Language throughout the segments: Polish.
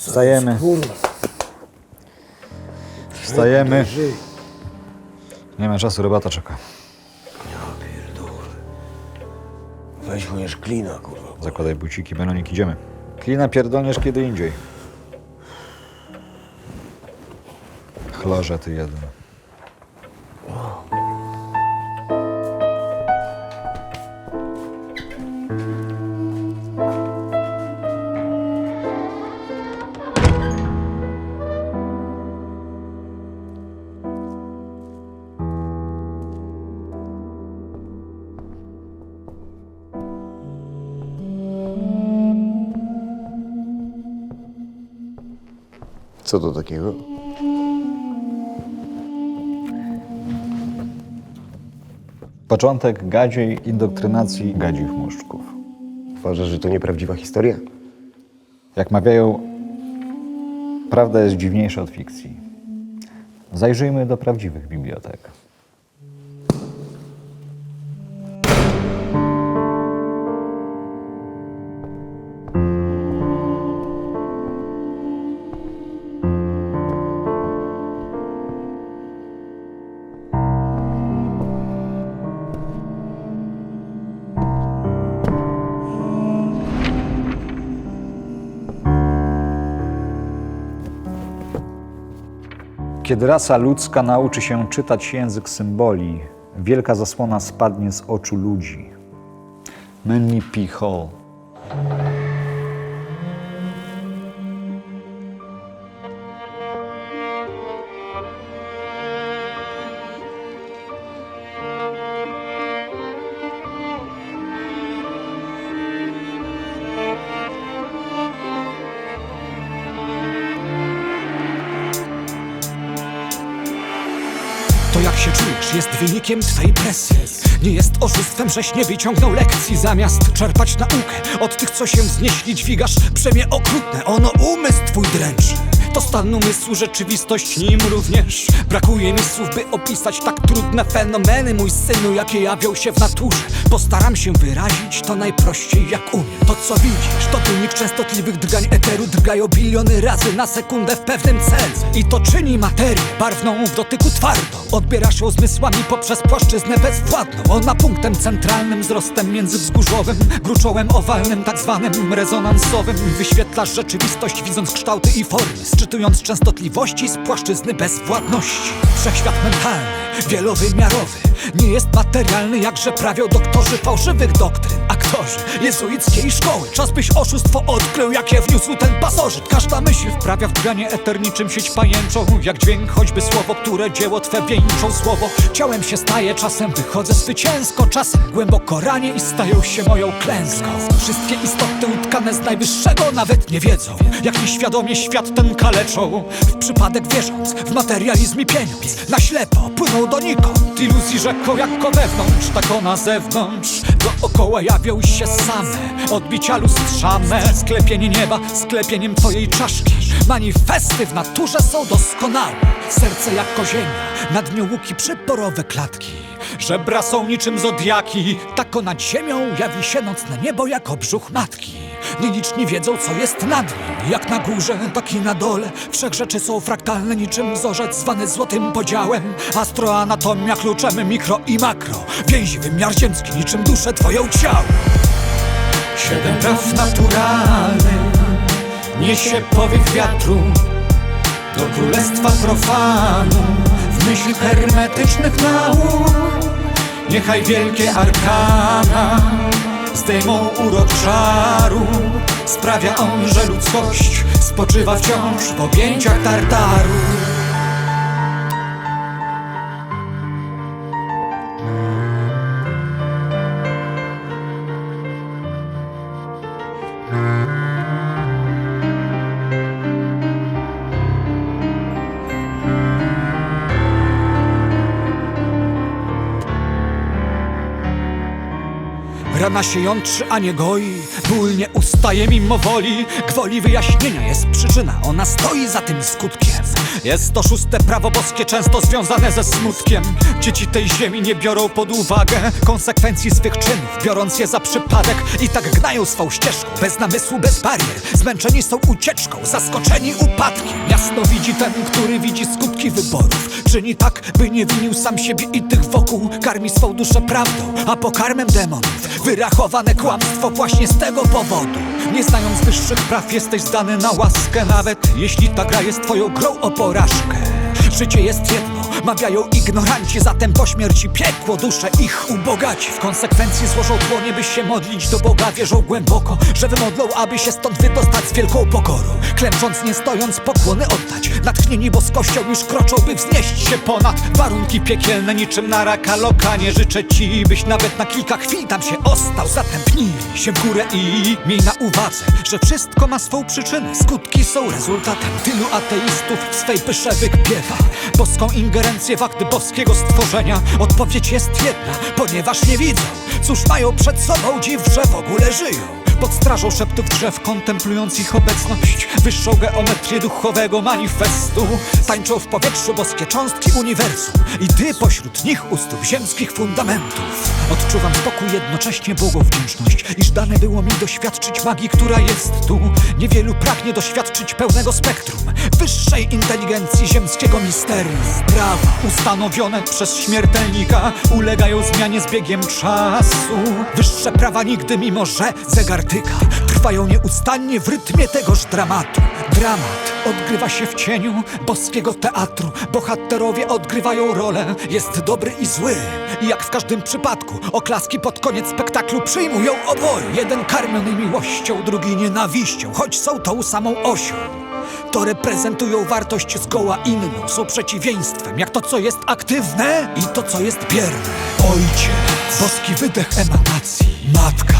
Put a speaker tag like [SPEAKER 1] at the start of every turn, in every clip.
[SPEAKER 1] Wstajemy.
[SPEAKER 2] Kurwa.
[SPEAKER 1] Wstajemy.
[SPEAKER 2] Żyj.
[SPEAKER 1] Nie ma czasu, robota czeka.
[SPEAKER 2] Ja pierdolę. Weź chociaż klina, kurwa.
[SPEAKER 1] Zakładaj buciki, Benonik, idziemy. Klina pierdolniesz kiedy indziej. Chlorze ty jeden.
[SPEAKER 2] Co to takiego?
[SPEAKER 1] Początek gadziej indoktrynacji gadzich muszczków.
[SPEAKER 2] Uważasz, że to nieprawdziwa historia?
[SPEAKER 1] Jak mawiają, prawda jest dziwniejsza od fikcji. Zajrzyjmy do prawdziwych bibliotek. Kiedy rasa ludzka nauczy się czytać język symboli, wielka zasłona spadnie z oczu ludzi. Manly P. Hall.
[SPEAKER 3] To jak się czujesz jest wynikiem twej presji. Nie jest oszustwem, żeś nie wyciągnął lekcji. Zamiast czerpać naukę od tych, co się wznieśli, dźwigasz brzemię okrutne, ono umysł twój dręczy. To stan umysłu, rzeczywistość nim również. Brakuje mi słów, by opisać tak trudne fenomeny, mój synu, jakie jawią się w naturze. Postaram się wyrazić to najprościej jak umiem. To co widzisz, to wynik częstotliwych drgań eteru. Drgają biliony razy na sekundę w pewnym celu. I to czyni materię barwną w dotyku twardą. Odbierasz ją zmysłami poprzez płaszczyznę bezwładną. Ona punktem centralnym, wzrostem międzywzgórzowym, gruczołem owalnym, tak zwanym rezonansowym. Wyświetlasz rzeczywistość, widząc kształty i formy, sczytując częstotliwości z płaszczyzny bezwładności. Wszechświat mentalny, wielowymiarowy, nie jest materialny, jakże prawią doktorzy fałszywych doktryn, aktorzy jezuickiej szkoły. Czas byś oszustwo odkrył, jakie wniósł ten pasożyt. Każda myśl wprawia w drganie eter niczym sieć pajęczą, jak dźwięk, choćby słowo, które dzieło twe wieńczą. Słowo ciałem się staje, czasem wychodzę zwycięsko, czasem głęboko ranię i stają się moją klęską. Wszystkie istoty utkane z najwyższego nawet nie wiedzą, jak nieświadomie świat ten kaleczą. W przypadek wierząc w materializm i pieniądz, na ślepo płyną donikąd. Iluzji rzeką jak wewnątrz, tak na zewnątrz. Dookoła jawią się same odbicia lustrzane. Sklepienie nieba sklepieniem twojej czaszki. Manifesty w naturze są doskonałe. Serce jak kozienia, nad nią łuki przyporowe klatki. Żebra są niczym zodiaki, tako nad ziemią jawi się nocne niebo jako brzuch matki. Nieliczni wiedzą, co jest nad nim, jak na górze, tak i na dole. Wszech rzeczy są fraktalne, niczym wzorzec zwany złotym podziałem. Astroanatomia kluczem mikro i makro, więzi wymiar ziemski, niczym duszę twoją ciało. 7 praw naturalnych niesie powiew wiatru do królestwa profanu, w myśl hermetycznych nauk. Niechaj wielkie arkana zdejmą urok czaru. Sprawia on, że ludzkość spoczywa wciąż w objęciach Tartaru. Rana się jątrzy, a nie goi. Ból nie ustaje mimo woli. Gwoli wyjaśnienia jest przyczyna, ona stoi za tym skutkiem. Jest to szóste prawo boskie, często związane ze smutkiem. Dzieci tej ziemi nie biorą pod uwagę konsekwencji swych czynów, biorąc je za przypadek. I tak gnają swą ścieżką, bez namysłu, bez barier. Zmęczeni są ucieczką, zaskoczeni upadkiem. Jasno widzi ten, który widzi skutki wyborów. Czyni tak, by nie winił sam siebie i tych wokół. Karmi swą duszę prawdą, a pokarmem demonów. Wyrachowane kłamstwo właśnie z tego powodu. Nie znając wyższych praw jesteś zdany na łaskę, nawet jeśli ta gra jest twoją grą o porażkę. Życie jest jedno, mawiają ignoranci, zatem po śmierci piekło dusze ich ubogaci. W konsekwencji złożą dłonie, by się modlić do Boga. Wierzą głęboko, że wymodlą, aby się stąd wydostać z wielką pokorą. Klęcząc, nie stojąc, pokłony oddać. Natchnieni boskością już kroczą, by wznieść się ponad warunki piekielne, niczym na raka loka. Nie życzę ci, byś nawet na kilka chwil tam się ostał. Zatem pnij się w górę i miej na uwadze, że wszystko ma swą przyczynę. Skutki są rezultatem. Tylu ateistów w swej pysze wykpiewa boską ingerencję w akty boskiego stworzenia. Odpowiedź jest jedna, ponieważ nie widzą. Cóż mają przed sobą, dziw, że w ogóle żyją. Pod strażą szeptów drzew, kontemplując ich obecność, wyższą geometrię duchowego manifestu. Tańczą w powietrzu boskie cząstki uniwersum i ty pośród nich u stóp ziemskich fundamentów. Odczuwam spokój, jednocześnie błogą wdzięczność, iż dane było mi doświadczyć magii, która jest tu. Niewielu pragnie doświadczyć pełnego spektrum wyższej inteligencji ziemskiego misterium. Prawa ustanowione przez śmiertelnika ulegają zmianie z biegiem czasu. Wyższe prawa nigdy, mimo że zegar tyka, trwają nieustannie w rytmie tegoż dramatu. Dramat odgrywa się w cieniu boskiego teatru. Bohaterowie odgrywają rolę, jest dobry i zły. I jak w każdym przypadku, oklaski pod koniec spektaklu przyjmują oboje. Jeden karmiony miłością, drugi nienawiścią, choć są tą samą osią. To reprezentują wartość zgoła inną, są przeciwieństwem, jak to, co jest aktywne i to, co jest bierne. Ojciec, boski wydech emanacji. Matka,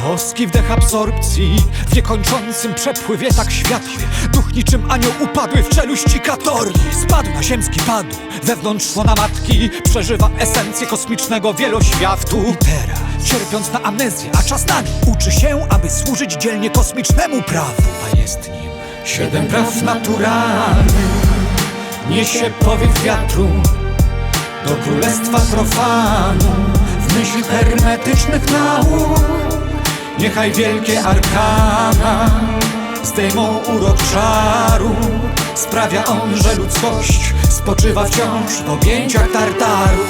[SPEAKER 3] boski wdech absorpcji. W niekończącym przepływie tak światły duch niczym anioł upadły w czeluści katorgi. Spadł na ziemski padu, wewnątrz łona matki przeżywa esencję kosmicznego wieloświatu. I teraz, cierpiąc na amnezję, a czas nami, uczy się, aby służyć dzielnie kosmicznemu prawu. A jest nim 7 praw naturalnych, niesie powiew wiatru do królestwa profanu. W myśl hermetycznych nauk niechaj wielkie arkana zdejmą urok czaru. Sprawia on, że ludzkość spoczywa wciąż w objęciach Tartaru.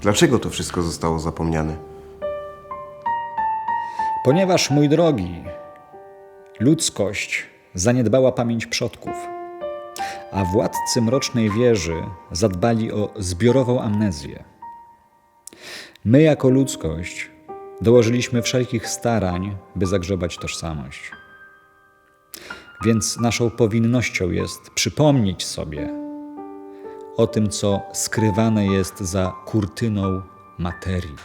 [SPEAKER 2] Dlaczego to wszystko zostało zapomniane?
[SPEAKER 1] Ponieważ, mój drogi, ludzkość zaniedbała pamięć przodków, a władcy mrocznej wieży zadbali o zbiorową amnezję. My jako ludzkość dołożyliśmy wszelkich starań, by zagrzebać tożsamość. Więc naszą powinnością jest przypomnieć sobie o tym, co skrywane jest za kurtyną materii.